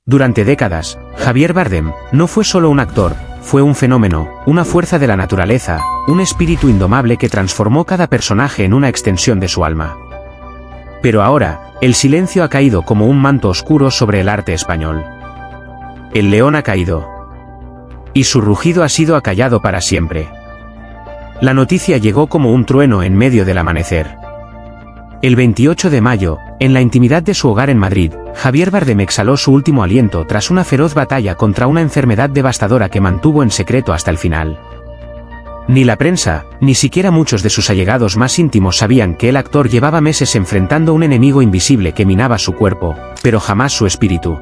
Durante décadas, Javier Bardem no fue solo un actor, fue un fenómeno, una fuerza de la naturaleza, un espíritu indomable que transformó cada personaje en una extensión de su alma. Pero ahora, el silencio ha caído como un manto oscuro sobre el arte español. El león ha caído. Y su rugido ha sido acallado para siempre. La noticia llegó como un trueno en medio del amanecer. El 28 de mayo, en la intimidad de su hogar en Madrid, Javier Bardem exhaló su último aliento tras una feroz batalla contra una enfermedad devastadora que mantuvo en secreto hasta el final. Ni la prensa, ni siquiera muchos de sus allegados más íntimos sabían que el actor llevaba meses enfrentando un enemigo invisible que minaba su cuerpo, pero jamás su espíritu.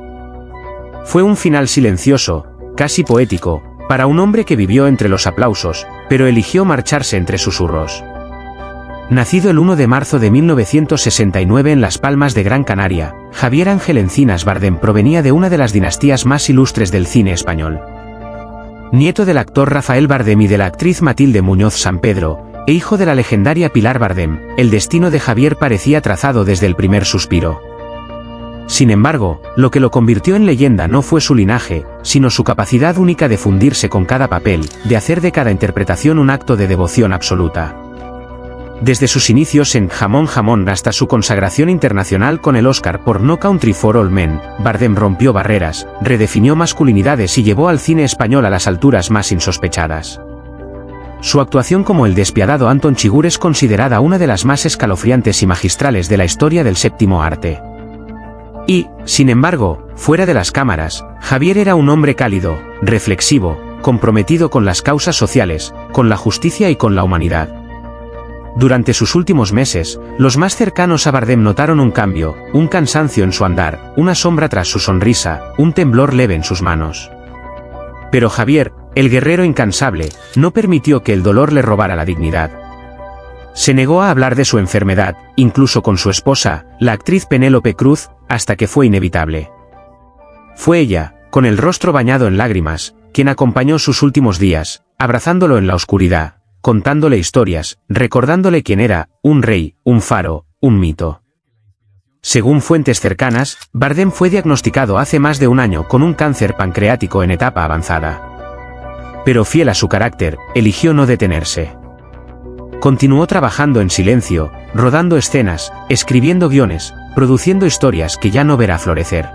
Fue un final silencioso, casi poético, para un hombre que vivió entre los aplausos, pero eligió marcharse entre susurros. Nacido el 1 de marzo de 1969 en Las Palmas de Gran Canaria, Javier Ángel Encinas Bardem provenía de una de las dinastías más ilustres del cine español. Nieto del actor Rafael Bardem y de la actriz Matilde Muñoz Sampedro, e hijo de la legendaria Pilar Bardem, el destino de Javier parecía trazado desde el primer suspiro. Sin embargo, lo que lo convirtió en leyenda no fue su linaje, sino su capacidad única de fundirse con cada papel, de hacer de cada interpretación un acto de devoción absoluta. Desde sus inicios en Jamón Jamón hasta su consagración internacional con el Oscar por No Country for Old Men, Bardem rompió barreras, redefinió masculinidades y llevó al cine español a las alturas más insospechadas. Su actuación como el despiadado Anton Chigurh es considerada una de las más escalofriantes y magistrales de la historia del séptimo arte. Y, sin embargo, fuera de las cámaras, Javier era un hombre cálido, reflexivo, comprometido con las causas sociales, con la justicia y con la humanidad. Durante sus últimos meses, los más cercanos a Bardem notaron un cambio, un cansancio en su andar, una sombra tras su sonrisa, un temblor leve en sus manos. Pero Javier, el guerrero incansable, no permitió que el dolor le robara la dignidad. Se negó a hablar de su enfermedad, incluso con su esposa, la actriz Penélope Cruz, hasta que fue inevitable. Fue ella, con el rostro bañado en lágrimas, quien acompañó sus últimos días, abrazándolo en la oscuridad, contándole historias, recordándole quién era, un rey, un faro, un mito. Según fuentes cercanas, Bardem fue diagnosticado hace más de un año con un cáncer pancreático en etapa avanzada. Pero fiel a su carácter, eligió no detenerse. Continuó trabajando en silencio, rodando escenas, escribiendo guiones, produciendo historias que ya no verá florecer.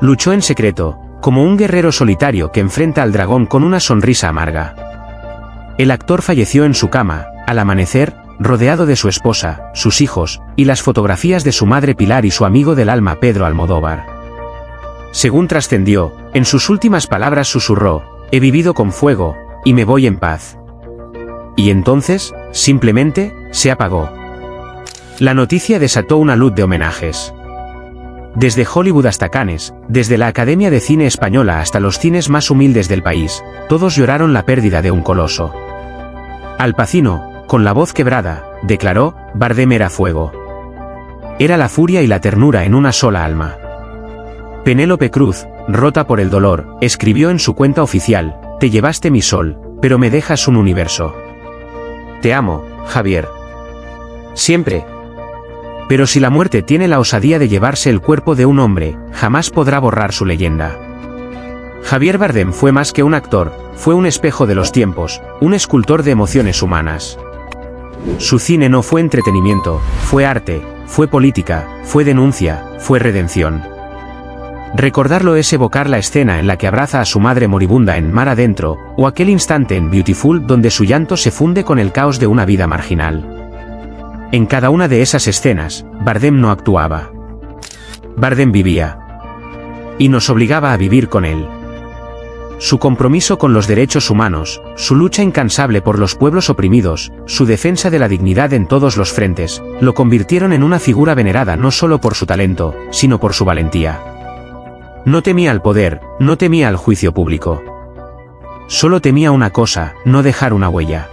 Luchó en secreto, como un guerrero solitario que enfrenta al dragón con una sonrisa amarga. El actor falleció en su cama, al amanecer, rodeado de su esposa, sus hijos, y las fotografías de su madre Pilar y su amigo del alma Pedro Almodóvar. Según trascendió, en sus últimas palabras susurró: «He vivido con fuego, y me voy en paz». Y entonces, simplemente, se apagó. La noticia desató una luz de homenajes. Desde Hollywood hasta Cannes, desde la Academia de Cine Española hasta los cines más humildes del país, todos lloraron la pérdida de un coloso. Al Pacino, con la voz quebrada, declaró: «Bardem era fuego. Era la furia y la ternura en una sola alma». Penélope Cruz, rota por el dolor, escribió en su cuenta oficial: «Te llevaste mi sol, pero me dejas un universo. Te amo, Javier. Siempre. Pero si la muerte tiene la osadía de llevarse el cuerpo de un hombre, jamás podrá borrar su leyenda». Javier Bardem fue más que un actor, fue un espejo de los tiempos, un escultor de emociones humanas. Su cine no fue entretenimiento, fue arte, fue política, fue denuncia, fue redención. Recordarlo es evocar la escena en la que abraza a su madre moribunda en Mar Adentro, o aquel instante en Beautiful donde su llanto se funde con el caos de una vida marginal. En cada una de esas escenas, Bardem no actuaba. Bardem vivía. Y nos obligaba a vivir con él. Su compromiso con los derechos humanos, su lucha incansable por los pueblos oprimidos, su defensa de la dignidad en todos los frentes, lo convirtieron en una figura venerada no solo por su talento, sino por su valentía. No temía al poder, no temía al juicio público. Solo temía una cosa: no dejar una huella.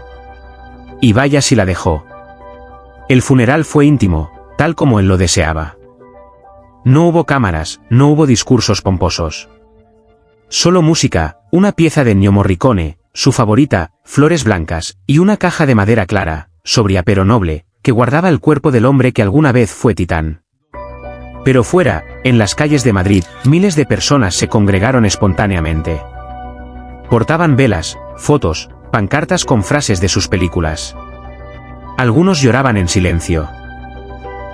Y vaya si la dejó. El funeral fue íntimo, tal como él lo deseaba. No hubo cámaras, no hubo discursos pomposos. Solo música, una pieza de Ennio Morricone, su favorita, Flores Blancas, y una caja de madera clara, sobria pero noble, que guardaba el cuerpo del hombre que alguna vez fue Titán. Pero fuera, en las calles de Madrid, miles de personas se congregaron espontáneamente. Portaban velas, fotos, pancartas con frases de sus películas. Algunos lloraban en silencio.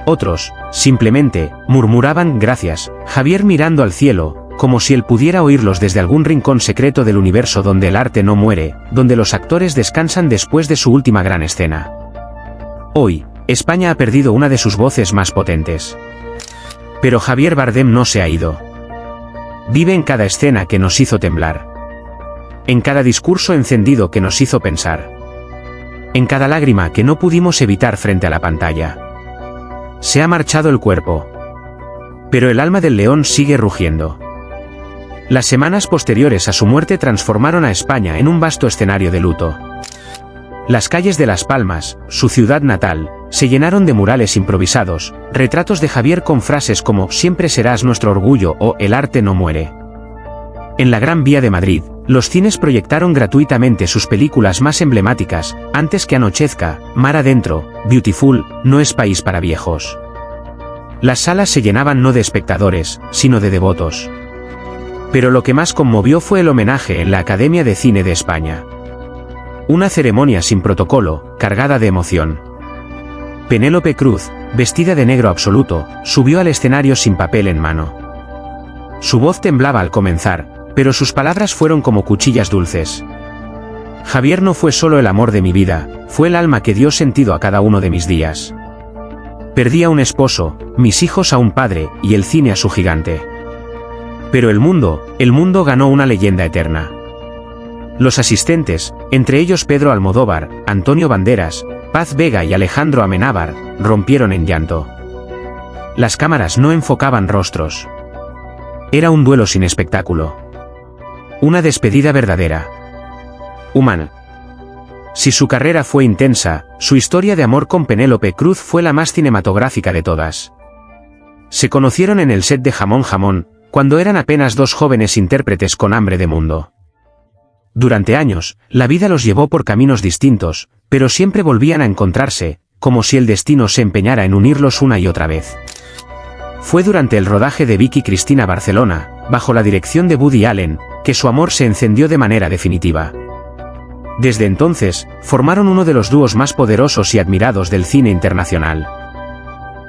Otros, simplemente, murmuraban gracias, Javier mirando al cielo, como si él pudiera oírlos desde algún rincón secreto del universo donde el arte no muere, donde los actores descansan después de su última gran escena. Hoy, España ha perdido una de sus voces más potentes. Pero Javier Bardem no se ha ido. Vive en cada escena que nos hizo temblar. En cada discurso encendido que nos hizo pensar. En cada lágrima que no pudimos evitar frente a la pantalla. Se ha marchado el cuerpo. Pero el alma del león sigue rugiendo. Las semanas posteriores a su muerte transformaron a España en un vasto escenario de luto. Las calles de Las Palmas, su ciudad natal, se llenaron de murales improvisados, retratos de Javier con frases como «Siempre serás nuestro orgullo» o «El arte no muere». En la Gran Vía de Madrid, los cines proyectaron gratuitamente sus películas más emblemáticas, Antes que anochezca, Mar adentro, Beautiful, No es país para viejos. Las salas se llenaban no de espectadores, sino de devotos. Pero lo que más conmovió fue el homenaje en la Academia de Cine de España. Una ceremonia sin protocolo, cargada de emoción. Penélope Cruz, vestida de negro absoluto, subió al escenario sin papel en mano. Su voz temblaba al comenzar, pero sus palabras fueron como cuchillas dulces. Javier no fue solo el amor de mi vida, fue el alma que dio sentido a cada uno de mis días. Perdí a un esposo, mis hijos a un padre, y el cine a su gigante. Pero el mundo ganó una leyenda eterna. Los asistentes, entre ellos Pedro Almodóvar, Antonio Banderas, Paz Vega y Alejandro Amenábar, rompieron en llanto. Las cámaras no enfocaban rostros. Era un duelo sin espectáculo. Una despedida verdadera. Humana. Si su carrera fue intensa, su historia de amor con Penélope Cruz fue la más cinematográfica de todas. Se conocieron en el set de Jamón Jamón, cuando eran apenas dos jóvenes intérpretes con hambre de mundo. Durante años, la vida los llevó por caminos distintos, pero siempre volvían a encontrarse, como si el destino se empeñara en unirlos una y otra vez. Fue durante el rodaje de Vicky Cristina Barcelona, bajo la dirección de Woody Allen, que su amor se encendió de manera definitiva. Desde entonces, formaron uno de los dúos más poderosos y admirados del cine internacional.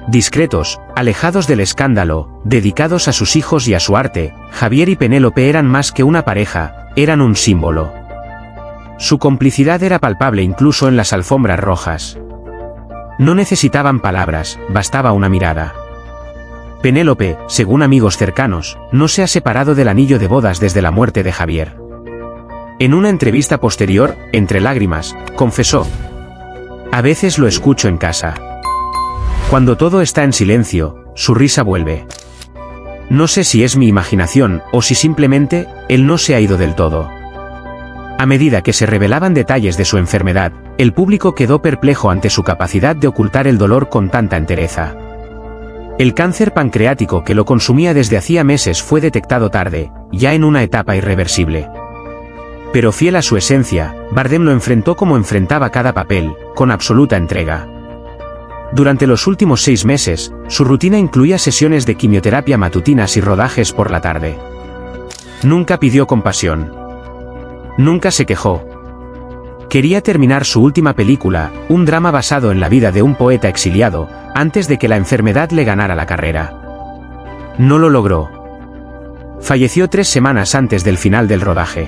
Discretos, alejados del escándalo, dedicados a sus hijos y a su arte, Javier y Penélope eran más que una pareja, eran un símbolo. Su complicidad era palpable incluso en las alfombras rojas. No necesitaban palabras, bastaba una mirada. Penélope, según amigos cercanos, no se ha separado del anillo de bodas desde la muerte de Javier. En una entrevista posterior, entre lágrimas, confesó: «A veces lo escucho en casa. Cuando todo está en silencio, su risa vuelve. No sé si es mi imaginación, o si simplemente, él no se ha ido del todo». A medida que se revelaban detalles de su enfermedad, el público quedó perplejo ante su capacidad de ocultar el dolor con tanta entereza. El cáncer pancreático que lo consumía desde hacía meses fue detectado tarde, ya en una etapa irreversible. Pero fiel a su esencia, Bardem lo enfrentó como enfrentaba cada papel, con absoluta entrega. Durante los últimos 6 meses, su rutina incluía sesiones de quimioterapia matutinas y rodajes por la tarde. Nunca pidió compasión. Nunca se quejó. Quería terminar su última película, un drama basado en la vida de un poeta exiliado, antes de que la enfermedad le ganara la carrera. No lo logró. Falleció 3 semanas antes del final del rodaje.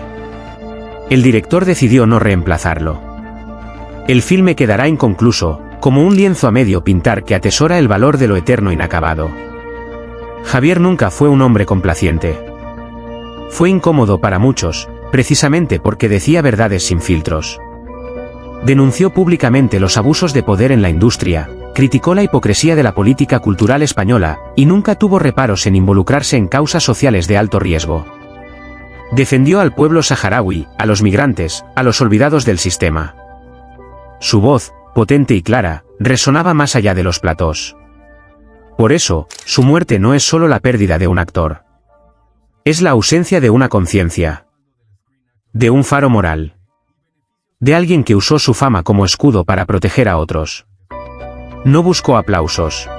El director decidió no reemplazarlo. El filme quedará inconcluso, como un lienzo a medio pintar que atesora el valor de lo eterno inacabado. Javier nunca fue un hombre complaciente. Fue incómodo para muchos, precisamente porque decía verdades sin filtros. Denunció públicamente los abusos de poder en la industria, criticó la hipocresía de la política cultural española, y nunca tuvo reparos en involucrarse en causas sociales de alto riesgo. Defendió al pueblo saharaui, a los migrantes, a los olvidados del sistema. Su voz, potente y clara, resonaba más allá de los platós. Por eso, su muerte no es solo la pérdida de un actor. Es la ausencia de una conciencia. De un faro moral. De alguien que usó su fama como escudo para proteger a otros. No buscó aplausos.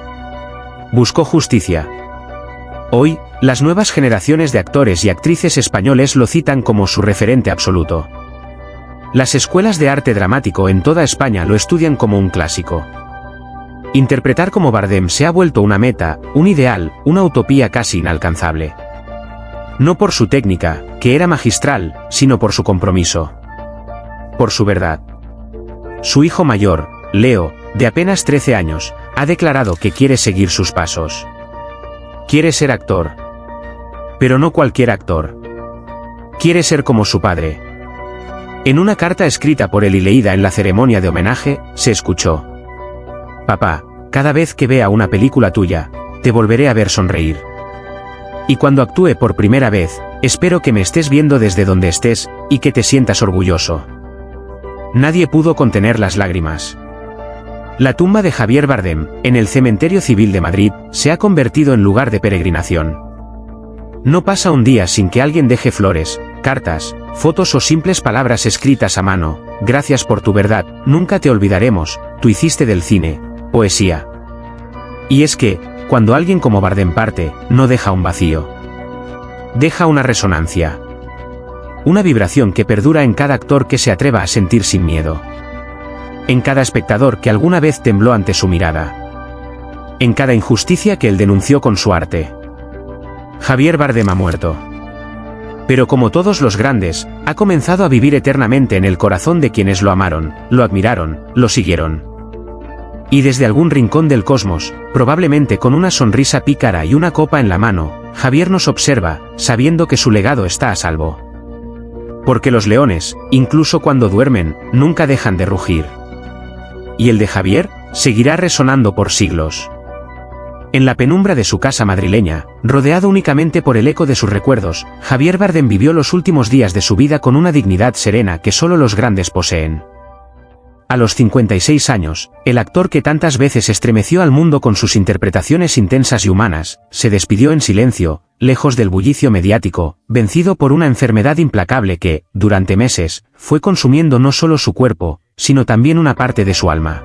Buscó justicia, Hoy, las nuevas generaciones de actores y actrices españoles lo citan como su referente absoluto. Las escuelas de arte dramático en toda España lo estudian como un clásico. Interpretar como Bardem se ha vuelto una meta, un ideal, una utopía casi inalcanzable. No por su técnica, que era magistral, sino por su compromiso. Por su verdad. Su hijo mayor, Leo, de apenas 13 años, ha declarado que quiere seguir sus pasos. Quiere ser actor. Pero no cualquier actor. Quiere ser como su padre. En una carta escrita por él y leída en la ceremonia de homenaje, se escuchó: «Papá, cada vez que vea una película tuya, te volveré a ver sonreír. Y cuando actúe por primera vez, espero que me estés viendo desde donde estés, y que te sientas orgulloso». Nadie pudo contener las lágrimas. La tumba de Javier Bardem, en el Cementerio Civil de Madrid, se ha convertido en lugar de peregrinación. No pasa un día sin que alguien deje flores, cartas, fotos o simples palabras escritas a mano: «Gracias por tu verdad, nunca te olvidaremos, tú hiciste del cine poesía». Y es que, cuando alguien como Bardem parte, no deja un vacío. Deja una resonancia. Una vibración que perdura en cada actor que se atreva a sentir sin miedo. En cada espectador que alguna vez tembló ante su mirada. En cada injusticia que él denunció con su arte. Javier Bardem ha muerto. Pero como todos los grandes, ha comenzado a vivir eternamente en el corazón de quienes lo amaron, lo admiraron, lo siguieron. Y desde algún rincón del cosmos, probablemente con una sonrisa pícara y una copa en la mano, Javier nos observa, sabiendo que su legado está a salvo. Porque los leones, incluso cuando duermen, nunca dejan de rugir. Y el de Javier, seguirá resonando por siglos. En la penumbra de su casa madrileña, rodeado únicamente por el eco de sus recuerdos, Javier Bardem vivió los últimos días de su vida con una dignidad serena que solo los grandes poseen. A los 56 años, el actor que tantas veces estremeció al mundo con sus interpretaciones intensas y humanas, se despidió en silencio, lejos del bullicio mediático, vencido por una enfermedad implacable que, durante meses, fue consumiendo no solo su cuerpo, sino también una parte de su alma.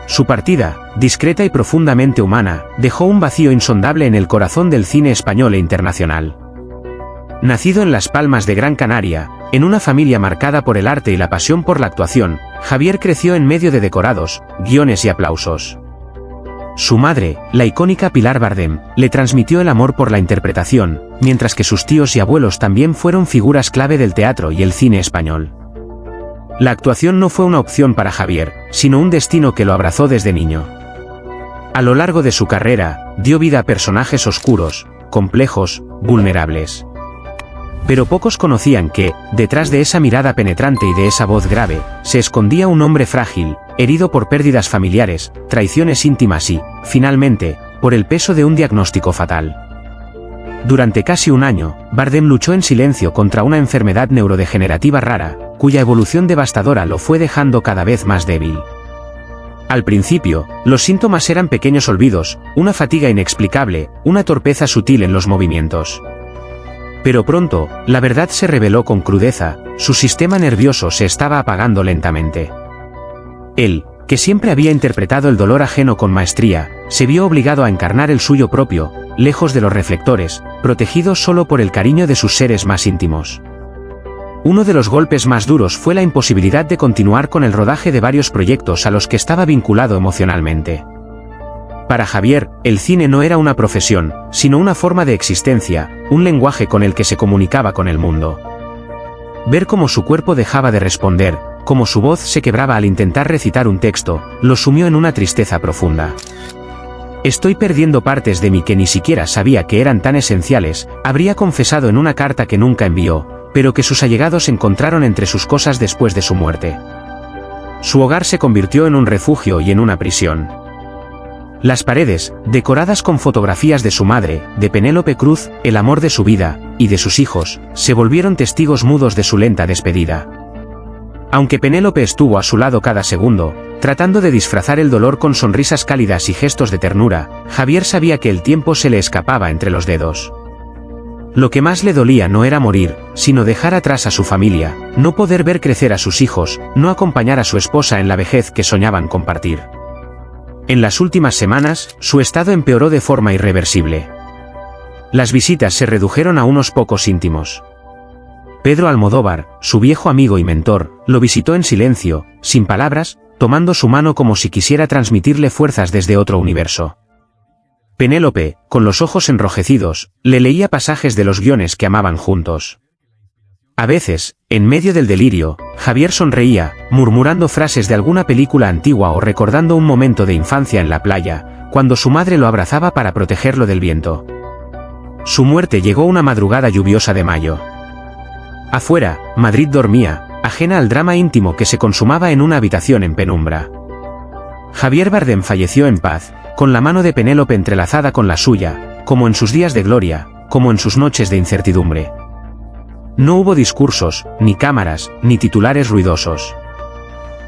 Su partida, discreta y profundamente humana, dejó un vacío insondable en el corazón del cine español e internacional. Nacido en Las Palmas de Gran Canaria, en una familia marcada por el arte y la pasión por la actuación, Javier creció en medio de decorados, guiones y aplausos. Su madre, la icónica Pilar Bardem, le transmitió el amor por la interpretación, mientras que sus tíos y abuelos también fueron figuras clave del teatro y el cine español. La actuación no fue una opción para Javier, sino un destino que lo abrazó desde niño. A lo largo de su carrera, dio vida a personajes oscuros, complejos, vulnerables. Pero pocos conocían que, detrás de esa mirada penetrante y de esa voz grave, se escondía un hombre frágil, herido por pérdidas familiares, traiciones íntimas y, finalmente, por el peso de un diagnóstico fatal. Durante casi un año, Bardem luchó en silencio contra una enfermedad neurodegenerativa rara, cuya evolución devastadora lo fue dejando cada vez más débil. Al principio, los síntomas eran pequeños olvidos, una fatiga inexplicable, una torpeza sutil en los movimientos. Pero pronto, la verdad se reveló con crudeza: su sistema nervioso se estaba apagando lentamente. Él, que siempre había interpretado el dolor ajeno con maestría, se vio obligado a encarnar el suyo propio, lejos de los reflectores, protegido solo por el cariño de sus seres más íntimos. Uno de los golpes más duros fue la imposibilidad de continuar con el rodaje de varios proyectos a los que estaba vinculado emocionalmente. Para Javier, el cine no era una profesión, sino una forma de existencia, un lenguaje con el que se comunicaba con el mundo. Ver cómo su cuerpo dejaba de responder, cómo su voz se quebraba al intentar recitar un texto, lo sumió en una tristeza profunda. «Estoy perdiendo partes de mí que ni siquiera sabía que eran tan esenciales», habría confesado en una carta que nunca envió, pero que sus allegados encontraron entre sus cosas después de su muerte. Su hogar se convirtió en un refugio y en una prisión. Las paredes, decoradas con fotografías de su madre, de Penélope Cruz, el amor de su vida, y de sus hijos, se volvieron testigos mudos de su lenta despedida. Aunque Penélope estuvo a su lado cada segundo, tratando de disfrazar el dolor con sonrisas cálidas y gestos de ternura, Javier sabía que el tiempo se le escapaba entre los dedos. Lo que más le dolía no era morir, sino dejar atrás a su familia, no poder ver crecer a sus hijos, no acompañar a su esposa en la vejez que soñaban compartir. En las últimas semanas, su estado empeoró de forma irreversible. las visitas se redujeron a unos pocos íntimos. Pedro Almodóvar, su viejo amigo y mentor, lo visitó en silencio, sin palabras, tomando su mano como si quisiera transmitirle fuerzas desde otro universo. Penélope, con los ojos enrojecidos, le leía pasajes de los guiones que amaban juntos. A veces, en medio del delirio, Javier sonreía, murmurando frases de alguna película antigua o recordando un momento de infancia en la playa, cuando su madre lo abrazaba para protegerlo del viento. Su muerte llegó una madrugada lluviosa de mayo. Afuera, Madrid dormía, ajena al drama íntimo que se consumaba en una habitación en penumbra. Javier Bardem falleció en paz, con la mano de Penélope entrelazada con la suya, como en sus días de gloria, como en sus noches de incertidumbre. No hubo discursos, ni cámaras, ni titulares ruidosos.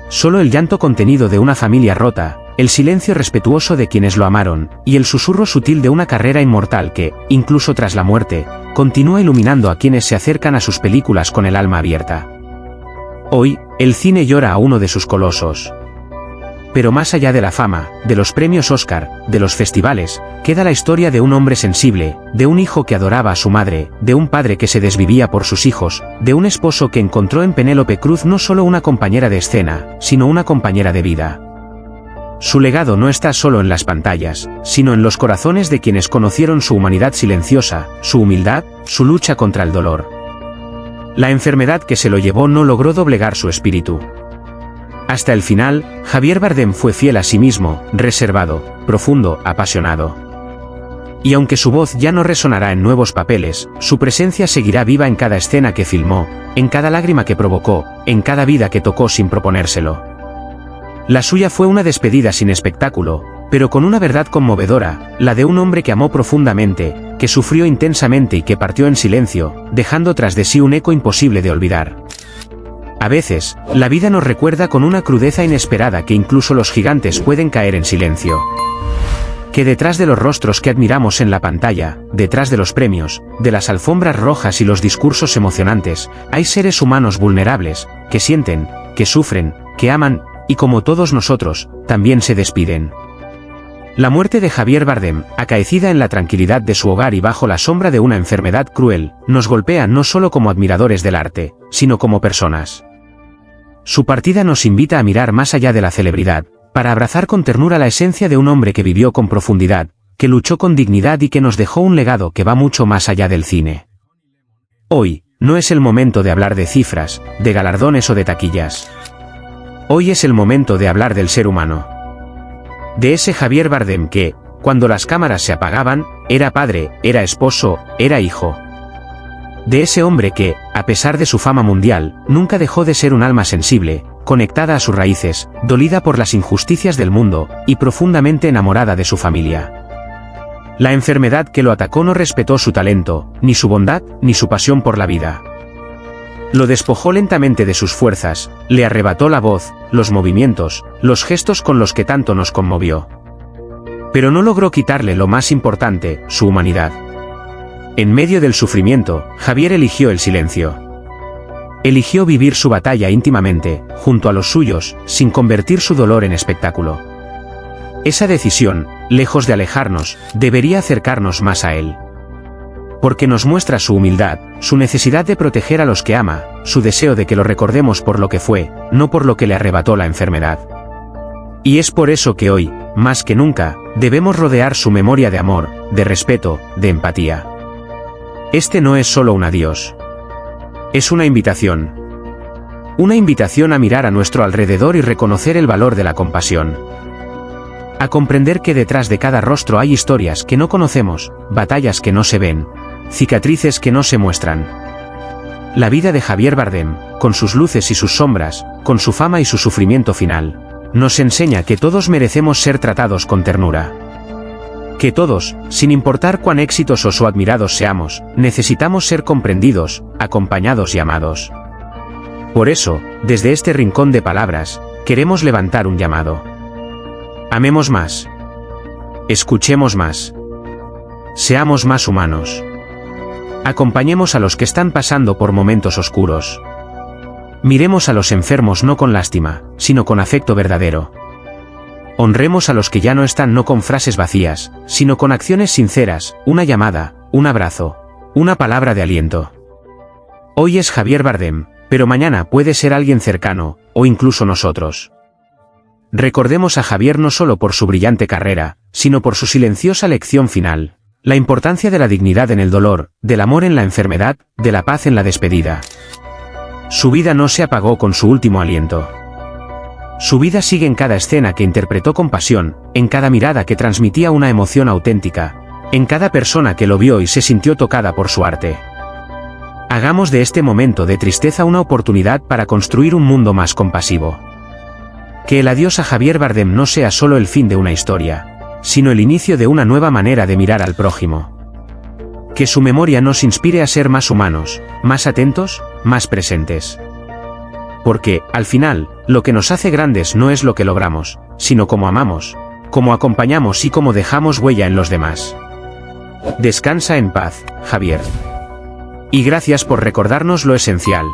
Solo el llanto contenido de una familia rota, el silencio respetuoso de quienes lo amaron, y el susurro sutil de una carrera inmortal que, incluso tras la muerte, continúa iluminando a quienes se acercan a sus películas con el alma abierta. Hoy, el cine llora a uno de sus colosos. Pero más allá de la fama, de los premios Oscar, de los festivales, queda la historia de un hombre sensible, de un hijo que adoraba a su madre, de un padre que se desvivía por sus hijos, de un esposo que encontró en Penélope Cruz no solo una compañera de escena, sino una compañera de vida. Su legado no está solo en las pantallas, sino en los corazones de quienes conocieron su humanidad silenciosa, su humildad, su lucha contra el dolor. La enfermedad que se lo llevó no logró doblegar su espíritu. Hasta el final, Javier Bardem fue fiel a sí mismo, reservado, profundo, apasionado. Y aunque su voz ya no resonará en nuevos papeles, su presencia seguirá viva en cada escena que filmó, en cada lágrima que provocó, en cada vida que tocó sin proponérselo. La suya fue una despedida sin espectáculo, pero con una verdad conmovedora, la de un hombre que amó profundamente, que sufrió intensamente y que partió en silencio, dejando tras de sí un eco imposible de olvidar. A veces, la vida nos recuerda con una crudeza inesperada que incluso los gigantes pueden caer en silencio. Que detrás de los rostros que admiramos en la pantalla, detrás de los premios, de las alfombras rojas y los discursos emocionantes, hay seres humanos vulnerables, que sienten, que sufren, que aman, y como todos nosotros, también se despiden. La muerte de Javier Bardem, acaecida en la tranquilidad de su hogar y bajo la sombra de una enfermedad cruel, nos golpea no solo como admiradores del arte, sino como personas. Su partida nos invita a mirar más allá de la celebridad, para abrazar con ternura la esencia de un hombre que vivió con profundidad, que luchó con dignidad y que nos dejó un legado que va mucho más allá del cine. Hoy, no es el momento de hablar de cifras, de galardones o de taquillas. Hoy es el momento de hablar del ser humano. De ese Javier Bardem que, cuando las cámaras se apagaban, era padre, era esposo, era hijo. De ese hombre que, a pesar de su fama mundial, nunca dejó de ser un alma sensible, conectada a sus raíces, dolida por las injusticias del mundo, y profundamente enamorada de su familia. La enfermedad que lo atacó no respetó su talento, ni su bondad, ni su pasión por la vida. Lo despojó lentamente de sus fuerzas, le arrebató la voz, los movimientos, los gestos con los que tanto nos conmovió. Pero no logró quitarle lo más importante, su humanidad. En medio del sufrimiento, Javier eligió el silencio. Eligió vivir su batalla íntimamente, junto a los suyos, sin convertir su dolor en espectáculo. Esa decisión, lejos de alejarnos, debería acercarnos más a él. Porque nos muestra su humildad, su necesidad de proteger a los que ama, su deseo de que lo recordemos por lo que fue, no por lo que le arrebató la enfermedad. Y es por eso que hoy, más que nunca, debemos rodear su memoria de amor, de respeto, de empatía. Este no es solo un adiós. Es una invitación. Una invitación a mirar a nuestro alrededor y reconocer el valor de la compasión. A comprender que detrás de cada rostro hay historias que no conocemos, batallas que no se ven, cicatrices que no se muestran. La vida de Javier Bardem, con sus luces y sus sombras, con su fama y su sufrimiento final, nos enseña que todos merecemos ser tratados con ternura. Que todos, sin importar cuán exitosos o admirados seamos, necesitamos ser comprendidos, acompañados y amados. Por eso, desde este rincón de palabras, queremos levantar un llamado. Amemos más. Escuchemos más. Seamos más humanos. Acompañemos a los que están pasando por momentos oscuros. Miremos a los enfermos no con lástima, sino con afecto verdadero. Honremos a los que ya no están no con frases vacías, sino con acciones sinceras, una llamada, un abrazo, una palabra de aliento. Hoy es Javier Bardem, pero mañana puede ser alguien cercano, o incluso nosotros. Recordemos a Javier no solo por su brillante carrera, sino por su silenciosa lección final, la importancia de la dignidad en el dolor, del amor en la enfermedad, de la paz en la despedida. Su vida no se apagó con su último aliento. Su vida sigue en cada escena que interpretó con pasión, en cada mirada que transmitía una emoción auténtica, en cada persona que lo vio y se sintió tocada por su arte. Hagamos de este momento de tristeza una oportunidad para construir un mundo más compasivo. Que el adiós a Javier Bardem no sea solo el fin de una historia, sino el inicio de una nueva manera de mirar al prójimo. Que su memoria nos inspire a ser más humanos, más atentos, más presentes. Porque, al final, lo que nos hace grandes no es lo que logramos, sino cómo amamos, cómo acompañamos y cómo dejamos huella en los demás. Descansa en paz, Javier. Y gracias por recordarnos lo esencial,